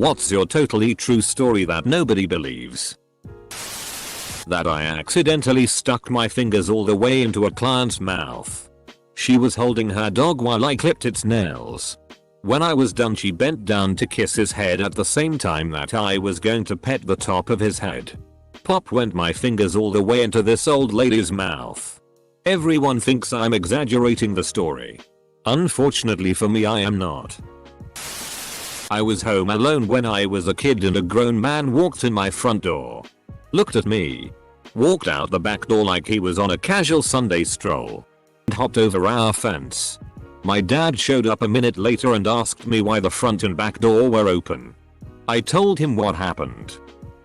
What's your totally true story that nobody believes? That I accidentally stuck my fingers all the way into a client's mouth. She was holding her dog while I clipped its nails. When I was done, she bent down to kiss his head at the same time that I was going to pet the top of his head. Pop went my fingers all the way into this old lady's mouth. Everyone thinks I'm exaggerating the story. Unfortunately for me, I am not. I was home alone when I was a kid and a grown man walked in my front door. Looked at me. Walked out the back door like he was on a casual Sunday stroll. And hopped over our fence. My dad showed up a minute later and asked me why the front and back door were open. I told him what happened.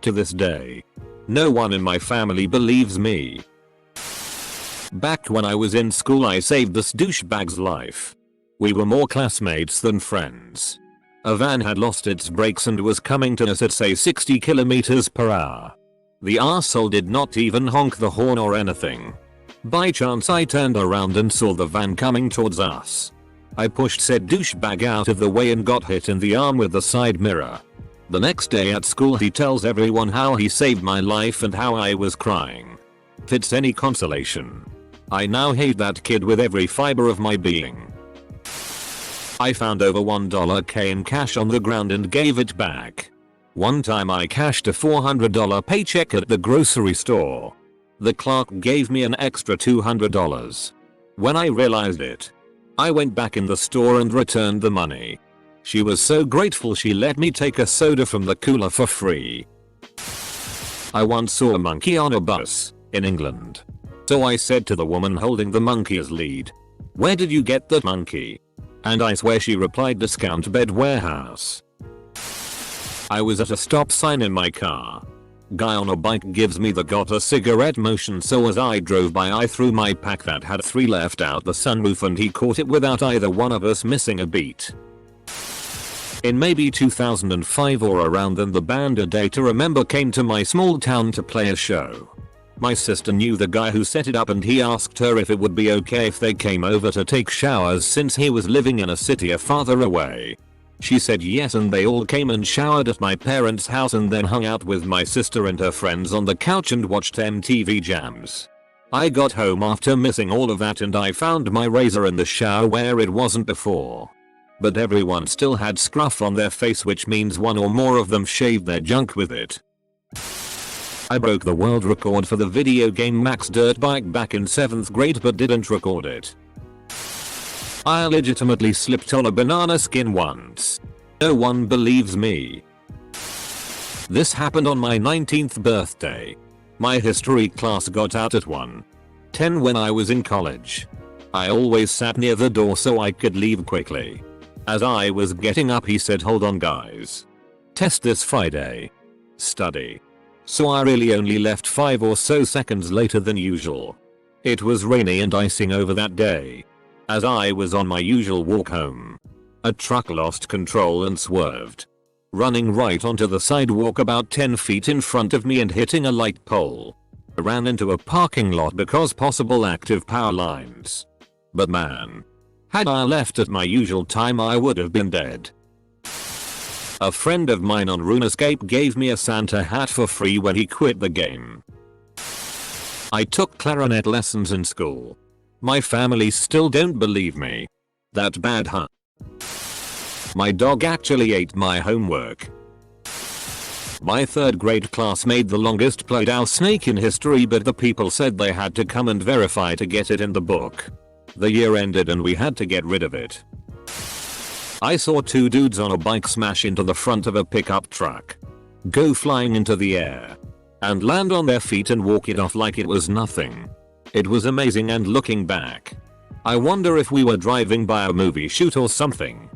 To this day, no one in my family believes me. Back when I was in school, I saved this douchebag's life. We were more classmates than friends. A van had lost its brakes and was coming to us at say 60 km/h. The arsehole did not even honk the horn or anything. By chance I turned around and saw the van coming towards us. I pushed said douchebag out of the way and got hit in the arm with the side mirror. The next day at school he tells everyone how he saved my life and how I was crying. If it's any consolation, I now hate that kid with every fiber of my being. I found over $1K in cash on the ground and gave it back. One time I cashed a $400 paycheck at the grocery store. The clerk gave me an extra $200. When I realized it, I went back in the store and returned the money. She was so grateful she let me take a soda from the cooler for free. I once saw a monkey on a bus in England. So I said to the woman holding the monkey's lead, "Where did you get that monkey?" And I swear she replied, "Discount bed warehouse." I was at a stop sign in my car. Guy on a bike gives me the got a cigarette motion, so as I drove by I threw my pack that had 3 left out the sunroof and he caught it without either one of us missing a beat. In maybe 2005 or around then, the band A Data Remember came to my small town to play a show. My sister knew the guy who set it up and he asked her if it would be okay if they came over to take showers since he was living in a city farther away. She said yes, and they all came and showered at my parents' house and then hung out with my sister and her friends on the couch and watched MTV Jams. I got home after missing all of that and I found my razor in the shower where it wasn't before. But everyone still had scruff on their face, which means one or more of them shaved their junk with it. I broke the world record for the video game Max Dirt Bike back in 7th grade but didn't record it. I legitimately slipped on a banana skin once. No one believes me. This happened on my 19th birthday. My history class got out at 1:10 when I was in college. I always sat near the door so I could leave quickly. As I was getting up he said, "Hold on guys. Test this Friday. Study." So I really only left 5 or so seconds later than usual. It was rainy and icing over that day. As I was on my usual walk home, a truck lost control and swerved, running right onto the sidewalk about 10 feet in front of me and hitting a light pole. I ran into a parking lot because possible active power lines. But man, had I left at my usual time I would have been dead. A friend of mine on RuneScape gave me a Santa hat for free when he quit the game. I took clarinet lessons in school. My family still don't believe me. That bad, huh? My dog actually ate my homework. My 3rd grade class made the longest Play-Doh snake in history, but the people said they had to come and verify to get it in the book. The year ended and we had to get rid of it. I saw 2 dudes on a bike smash into the front of a pickup truck, go flying into the air, and land on their feet and walk it off like it was nothing. It was amazing, and looking back, I wonder if we were driving by a movie shoot or something.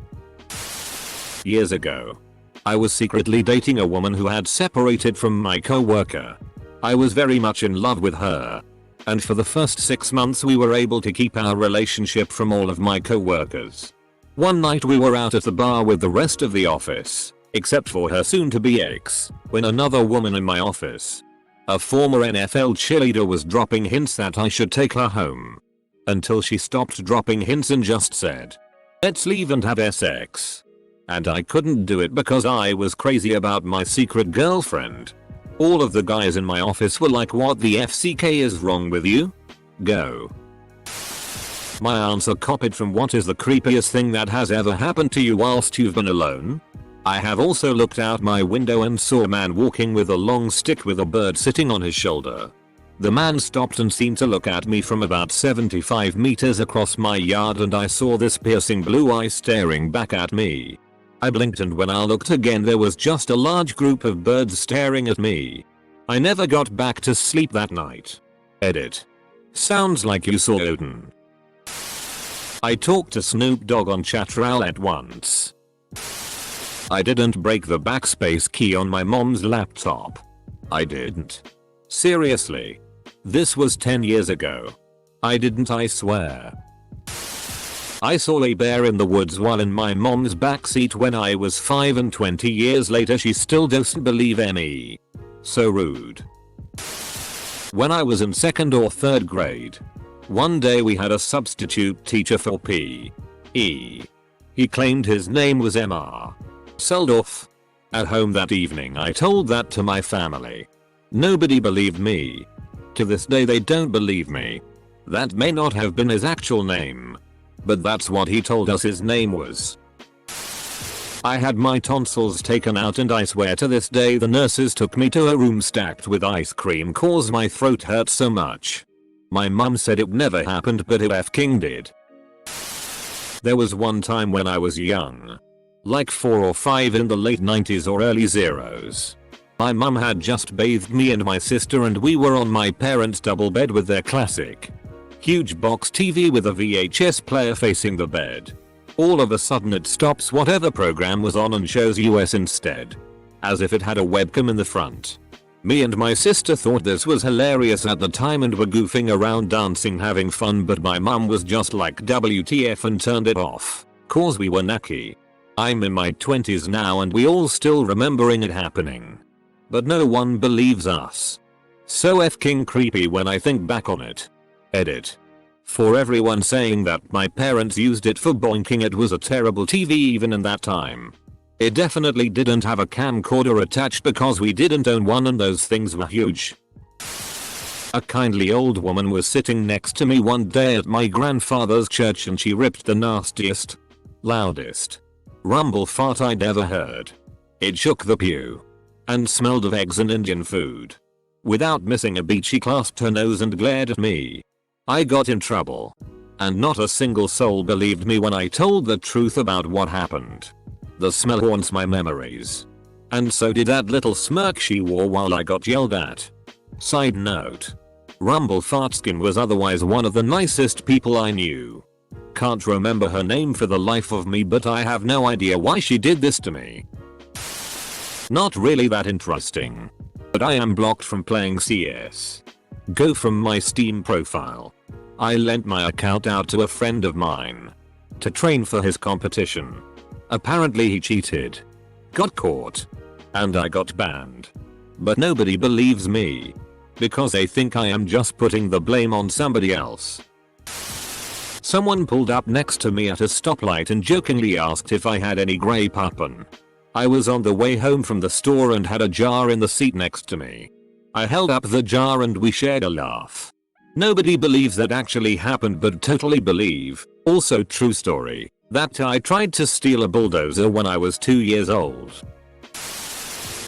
Years ago, I was secretly dating a woman who had separated from my co-worker. I was very much in love with her, and for the first 6 months we were able to keep our relationship from all of my co-workers. One night we were out at the bar with the rest of the office, except for her soon-to-be ex, when another woman in my office, a former NFL cheerleader, was dropping hints that I should take her home. Until she stopped dropping hints and just said, "Let's leave and have sex." And I couldn't do it because I was crazy about my secret girlfriend. All of the guys in my office were like, what the FCK is wrong with you? Go. My answer copied from what is the creepiest thing that has ever happened to you whilst you've been alone? I have also looked out my window and saw a man walking with a long stick with a bird sitting on his shoulder. The man stopped and seemed to look at me from about 75 meters across my yard, and I saw this piercing blue eye staring back at me. I blinked, and when I looked again there was just a large group of birds staring at me. I never got back to sleep that night. Edit. Sounds like you saw Odin. I talked to Snoop Dogg on Chatroulette once. I didn't break the backspace key on my mom's laptop. I didn't. Seriously. This was 10 years ago. I didn't, I swear. I saw a bear in the woods while in my mom's backseat when I was 5, and 20 years later she still doesn't believe me. So rude. When I was in 2nd or 3rd grade, one day we had a substitute teacher for PE. He claimed his name was Mr. Seldorf. At home that evening I told that to my family. Nobody believed me. To this day they don't believe me. That may not have been his actual name, but that's what he told us his name was. I had my tonsils taken out, and I swear to this day the nurses took me to a room stacked with ice cream cause my throat hurt so much. My mum said it never happened, but it f***ing did. There was one time when I was young. Like 4 or 5 in the late 90s or early zeros. My mum had just bathed me and my sister, and we were on my parents' double bed with their classic huge box TV with a VHS player facing the bed. All of a sudden it stops whatever program was on and shows US instead. As if it had a webcam in the front. Me and my sister thought this was hilarious at the time and were goofing around, dancing, having fun, but my mum was just like WTF and turned it off. Cause we were knacky. I'm in my 20s now and we all still remembering it happening. But no one believes us. So f***ing creepy when I think back on it. Edit. For everyone saying that my parents used it for boinking, it was a terrible TV even in that time. It definitely didn't have a camcorder attached because we didn't own one, and those things were huge. A kindly old woman was sitting next to me one day at my grandfather's church, and she ripped the nastiest, loudest rumble fart I'd ever heard. It shook the pew and smelled of eggs and Indian food. Without missing a beat she clasped her nose and glared at me. I got in trouble. And not a single soul believed me when I told the truth about what happened. The smell haunts my memories. And so did that little smirk she wore while I got yelled at. Side note. Rumble Fartskin was otherwise one of the nicest people I knew. Can't remember her name for the life of me, but I have no idea why she did this to me. Not really that interesting. But I am blocked from playing CS. Go from my Steam profile. I lent my account out to a friend of mine to train for his competition. Apparently he cheated. Got caught. And I got banned. But nobody believes me. Because they think I am just putting the blame on somebody else. Someone pulled up next to me at a stoplight and jokingly asked if I had any Grey Poupon. I was on the way home from the store and had a jar in the seat next to me. I held up the jar and we shared a laugh. Nobody believes that actually happened, but totally believe, also true story, that I tried to steal a bulldozer when I was 2 years old.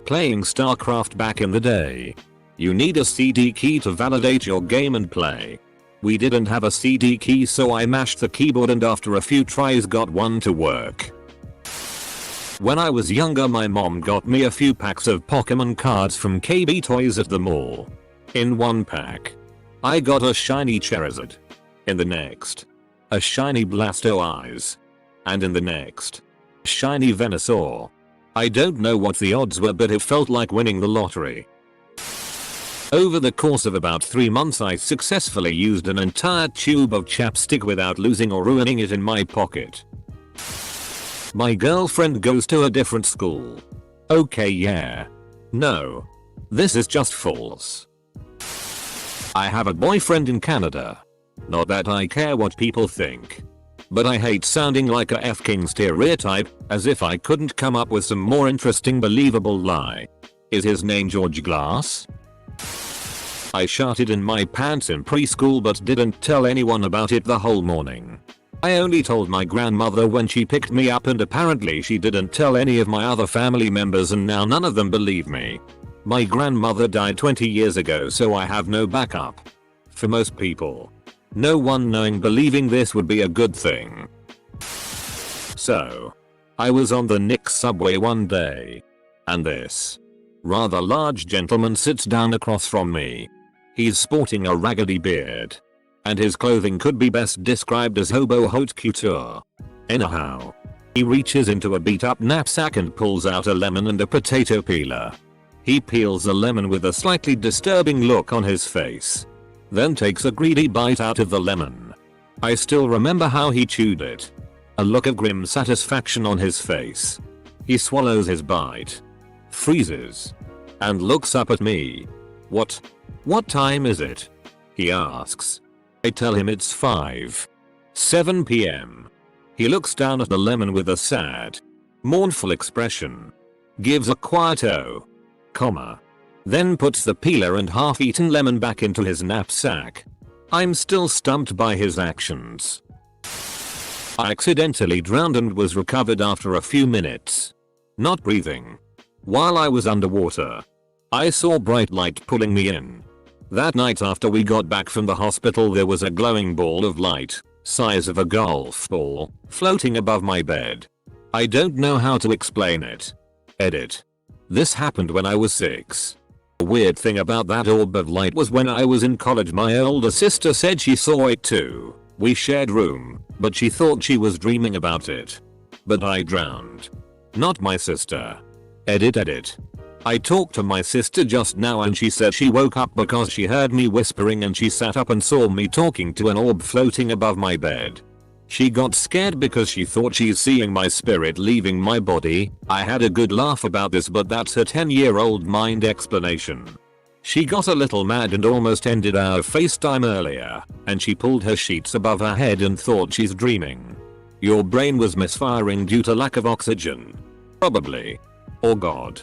Playing StarCraft back in the day. You need a CD key to validate your game and play. We didn't have a CD key, so I mashed the keyboard and after a few tries got one to work. When I was younger, my mom got me a few packs of Pokemon cards from KB Toys at the mall. In one pack, I got a shiny Charizard. In the next, a shiny Blastoise. And in the next, shiny Venusaur. I don't know what the odds were, but it felt like winning the lottery. Over the course of about 3 months I successfully used an entire tube of chapstick without losing or ruining it in my pocket. My girlfriend goes to a different school. Okay, yeah. No. This is just false. I have a boyfriend in Canada. Not that I care what people think. But I hate sounding like a F-king stereotype, as if I couldn't come up with some more interesting believable lie. Is his name George Glass? I sharted in my pants in preschool but didn't tell anyone about it the whole morning. I only told my grandmother when she picked me up, and apparently she didn't tell any of my other family members, and now none of them believe me. My grandmother died 20 years ago, so I have no backup. For most people, no one knowing believing this would be a good thing. So, I was on the Knicks subway one day, and this rather large gentleman sits down across from me. He's sporting a raggedy beard, and his clothing could be best described as hobo haute couture. Anyhow, he reaches into a beat up knapsack and pulls out a lemon and a potato peeler. He peels the lemon with a slightly disturbing look on his face, then takes a greedy bite out of the lemon. I still remember how he chewed it. A look of grim satisfaction on his face. He swallows his bite, freezes, and looks up at me. What time is it?" he asks. I tell him it's 5:07 p.m. He looks down at the lemon with a sad, mournful expression, gives a quiet "oh," then puts the peeler and half-eaten lemon back into his knapsack. I'm still stumped by his actions. I accidentally drowned and was recovered after a few minutes, not breathing. While I was underwater, I saw bright light pulling me in. That night after we got back from the hospital, there was a glowing ball of light, size of a golf ball, floating above my bed. I don't know how to explain it. Edit. This happened when I was 6. The weird thing about that orb of light was when I was in college, my older sister said she saw it too. We shared room, but she thought she was dreaming about it. But I drowned. Not my sister. Edit. I talked to my sister just now and she said she woke up because she heard me whispering and she sat up and saw me talking to an orb floating above my bed. She got scared because she thought she's seeing my spirit leaving my body. I had a good laugh about this, but that's her 10-year-old mind explanation. She got a little mad and almost ended our FaceTime earlier, and she pulled her sheets above her head and thought she's dreaming. Your brain was misfiring due to lack of oxygen. Probably. Or God.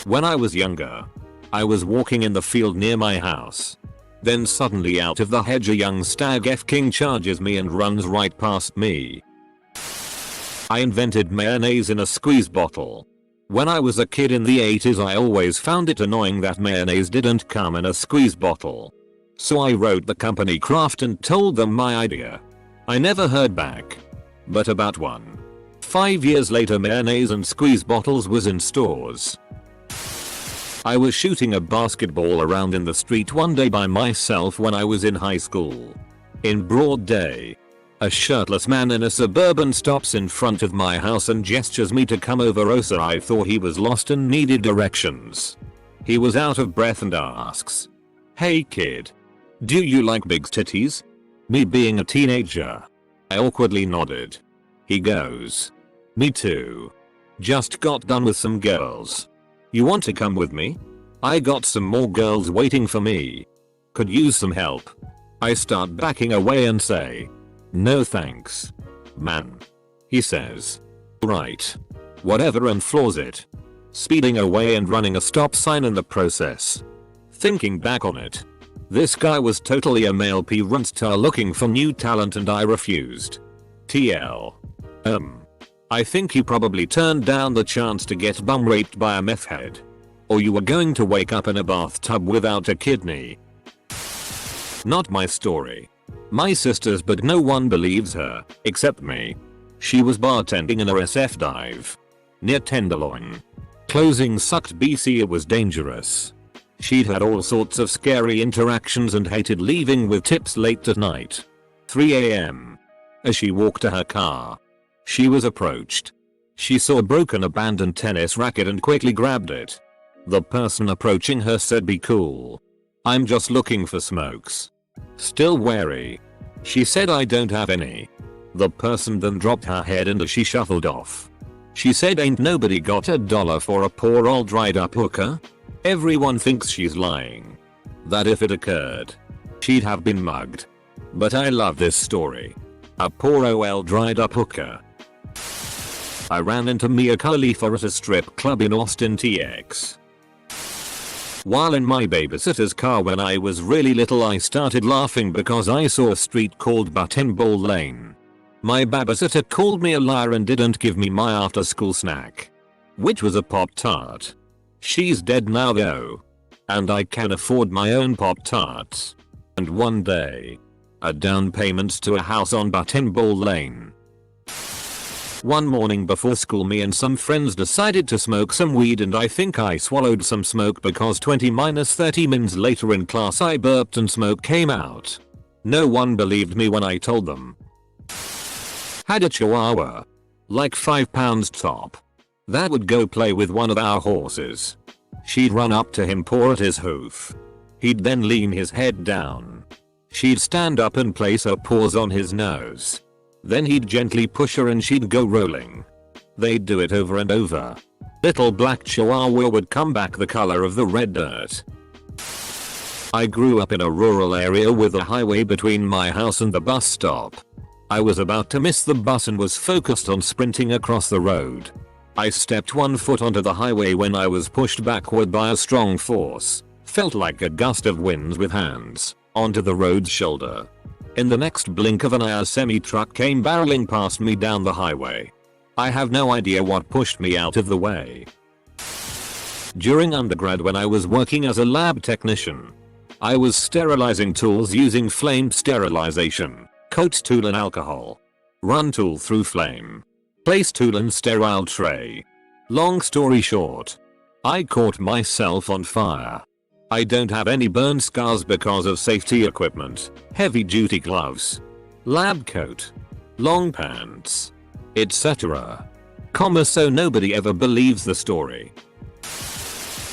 When I was younger, I was walking in the field near my house. Then suddenly out of the hedge a young stag F-king charges me and runs right past me. I invented mayonnaise in a squeeze bottle. When I was a kid in the 80s, I always found it annoying that mayonnaise didn't come in a squeeze bottle. So I wrote the company Kraft and told them my idea. I never heard back. But about 5 years later, mayonnaise and squeeze bottles was in stores. I was shooting a basketball around in the street one day by myself when I was in high school. In broad day, a shirtless man in a Suburban stops in front of my house and gestures me to come over. Oh, so I thought he was lost and needed directions. He was out of breath and asks, "Hey kid, do you like big titties?" Me being a teenager, I awkwardly nodded. He goes, "Me too. Just got done with some girls. You want to come with me? I got some more girls waiting for me. Could use some help." I start backing away and say, "No thanks, man." He says, "Right. Whatever," and floors it, speeding away and running a stop sign in the process. Thinking back on it, this guy was totally a male P-run star looking for new talent and I refused. TL. I think you probably turned down the chance to get bum raped by a meth head. Or you were going to wake up in a bathtub without a kidney. Not my story. My sister's, but no one believes her, except me. She was bartending in a SF dive near Tenderloin. Closing sucked BC. It was dangerous. She'd had all sorts of scary interactions and hated leaving with tips late at night. 3 a.m. As she walked to her car, she was approached. She saw a broken abandoned tennis racket and quickly grabbed it. The person approaching her said, "Be cool. I'm just looking for smokes." Still wary, she said, "I don't have any." The person then dropped her head and she shuffled off. She said, "Ain't nobody got $1 for a poor old dried up hooker?" Everyone thinks she's lying. That if it occurred, she'd have been mugged. But I love this story. A poor OL dried up hooker. I ran into Mia Khalifa at a strip club in Austin, TX. While in my babysitter's car when I was really little, I started laughing because I saw a street called Buttonball Lane. My babysitter called me a liar and didn't give me my after school snack, which was a Pop-Tart. She's dead now though, and I can afford my own Pop-Tarts. And one day, a down payment to a house on Buttonball Lane. One morning before school, me and some friends decided to smoke some weed, and I think I swallowed some smoke because 20-30 minutes later in class I burped and smoke came out. No one believed me when I told them. Had a chihuahua. Like 5 pounds top. That would go play with one of our horses. She'd run up to him, paw at his hoof. He'd then lean his head down. She'd stand up and place her paws on his nose. Then he'd gently push her and she'd go rolling. They'd do it over and over. Little black chihuahua would come back the color of the red dirt. I grew up in a rural area with a highway between my house and the bus stop. I was about to miss the bus and was focused on sprinting across the road. I stepped one foot onto the highway when I was pushed backward by a strong force. Felt like a gust of wind with hands onto the road's shoulder. In the next blink of an eye, a semi-truck came barreling past me down the highway. I have no idea what pushed me out of the way. During undergrad, when I was working as a lab technician, I was sterilizing tools using flame sterilization. Coat tool and alcohol. Run tool through flame. Place tool in sterile tray. Long story short, I caught myself on fire. I don't have any burn scars because of safety equipment, heavy duty gloves, lab coat, long pants, etc. So nobody ever believes the story.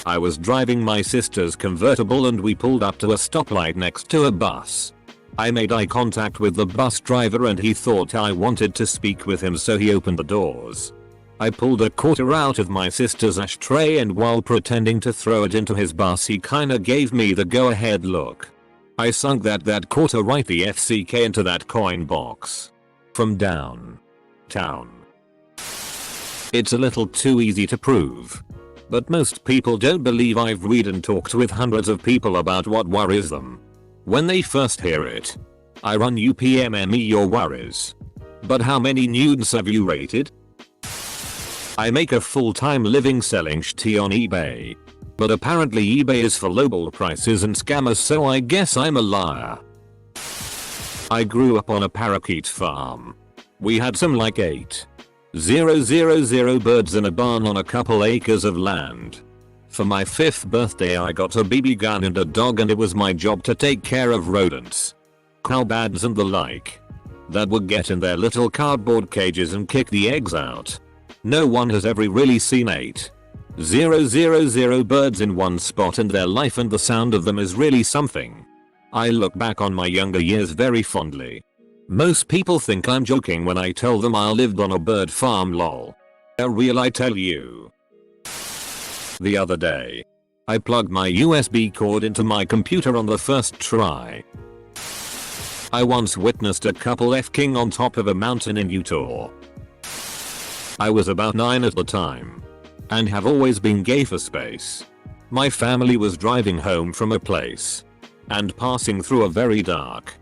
I was driving my sister's convertible and we pulled up to a stoplight next to a bus. I made eye contact with the bus driver and he thought I wanted to speak with him, so he opened the doors. I pulled a quarter out of my sister's ashtray and while pretending to throw it into his bus, he kinda gave me the go ahead look. I sunk that quarter right the FCK into that coin box. From downtown. It's a little too easy to prove. But most people don't believe I've read and talked with hundreds of people about what worries them. When they first hear it, I run UPMME your worries. But how many nudes have you rated? I make a full-time living selling shit on eBay. But apparently eBay is for lowball prices and scammers, so I guess I'm a liar. I grew up on a parakeet farm. We had some like 8,000 birds in a barn on a couple acres of land. For my 5th birthday I got a BB gun and a dog, and it was my job to take care of rodents, cowbirds and the like, that would get in their little cardboard cages and kick the eggs out. No one has ever really seen 8,000 birds in one spot in their life, and the sound of them is really something. I look back on my younger years very fondly. Most people think I'm joking when I tell them I lived on a bird farm, lol. Real, I tell you. The other day, I plugged my USB cord into my computer on the first try. I once witnessed a couple F-king on top of a mountain in Utah. I was about 9 at the time, and have always been gay for space. My family was driving home from a place, and passing through a very dark,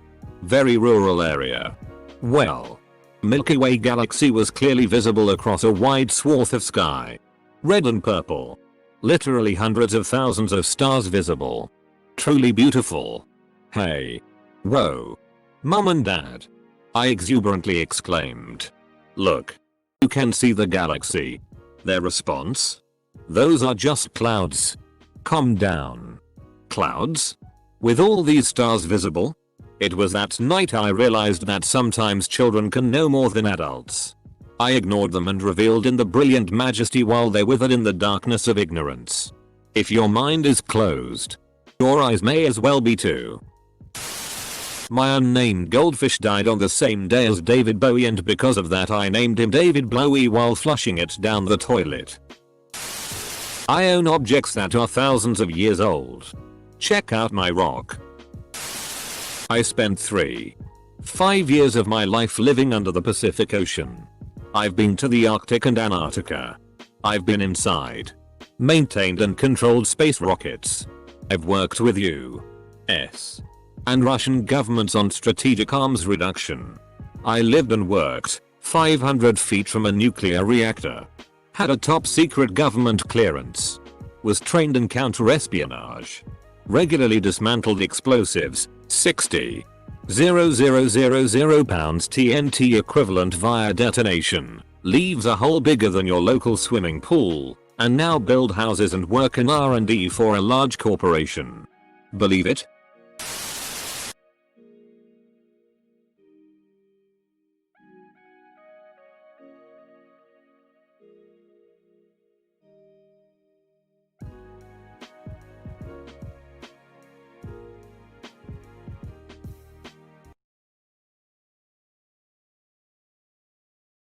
very rural area. Well, Milky Way galaxy was clearly visible across a wide swath of sky. Red and purple. Literally hundreds of thousands of stars visible. Truly beautiful. Hey. Whoa. Mom and Dad. I exuberantly exclaimed. Look. You can see the galaxy. Their response? Those are just clouds. Calm down. Clouds? With all these stars visible? It was that night I realized that sometimes children can know more than adults. I ignored them and revealed in the brilliant majesty while they withered in the darkness of ignorance. If your mind is closed, your eyes may as well be too. My unnamed goldfish died on the same day as David Bowie, and because of that I named him David Blowie while flushing it down the toilet. I own objects that are thousands of years old. Check out my rock. I spent 3 5 years of my life living under the Pacific Ocean. I've been to the Arctic and Antarctica. I've been inside, maintained and controlled space rockets. I've worked with US and Russian governments on strategic arms reduction. I lived and worked 500 feet from a nuclear reactor. Had a top secret government clearance. Was trained in counter-espionage. Regularly dismantled explosives, 60,000 pounds TNT equivalent via detonation. Leaves a hole bigger than your local swimming pool. And now build houses and work in R&D for a large corporation. Believe it?